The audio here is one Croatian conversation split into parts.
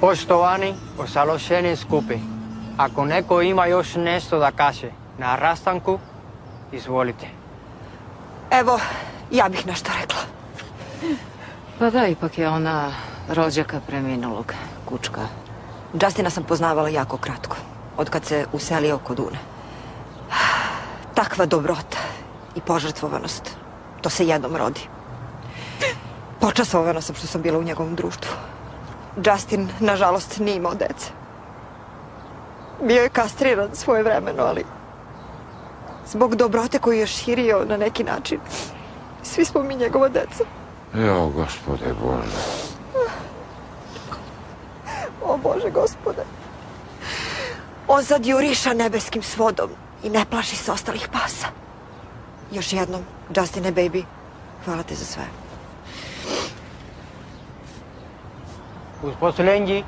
Poštovani, osalošeni skupi, ako neko ima još nešto da kaže na rastanku, izvolite. Evo, ja bih nešto rekla. Pa da, ipak je ona rođaka preminulog kučka. Justina sam poznavala jako kratko, od kad se uselio kod Une. Takva dobrota i požrtvovanost, to se jednom rodi. Počastvovana sam što sam bila u njegovom društvu. Justin, nažalost, nije imao dece. Bio je kastriran svojevremeno, ali zbog dobrote koju je širio na neki način, svi smo mi njegova deca. Jo, gospode Bože. O Bože, gospode. On sad juriša nebeskim svodom i ne plaši se ostalih pasa. Još jednom, Justine, baby, hvala ti za sve. Uz posljednji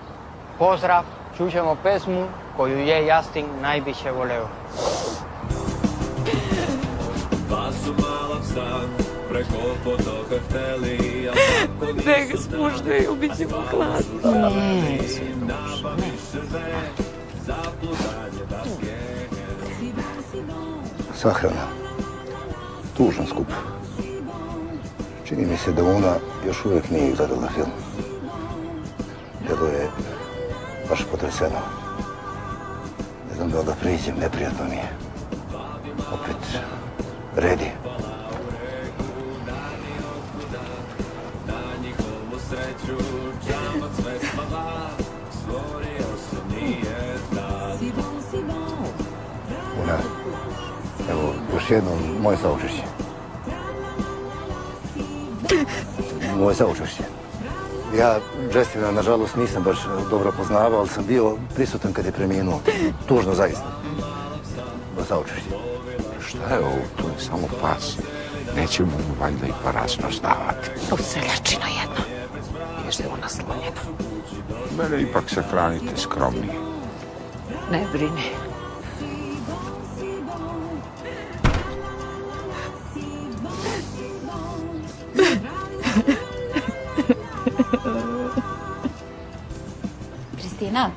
pozdrav čućemo pesmu koju je Justin najviše voleo. Dva su mala psa preko potoka hteli, a tako Ne ga spuštaju, bit će mu hladno. Sahrana. Tužan skup. Čini mi se da Una još uvijek nije gledala film. Delo je baš potreseno. Ne znam da ga priđem, neprijatno mi je. Opet, redi. Una, evo, još jednom moje saučešće. Moje saučešće. Ja Justina, nažalost, nisam baš dobro poznavao, ali sam bio prisutan kad je preminuo. Tužno, zaista. Saučešće. Šta je ovo? To je samo pas. Nećemo mu valjda i parasno stavati. Seljačina jedna. Ješ da je ona slonjena. Mene ipak se hranite skromnije. Ne brini. Kristina?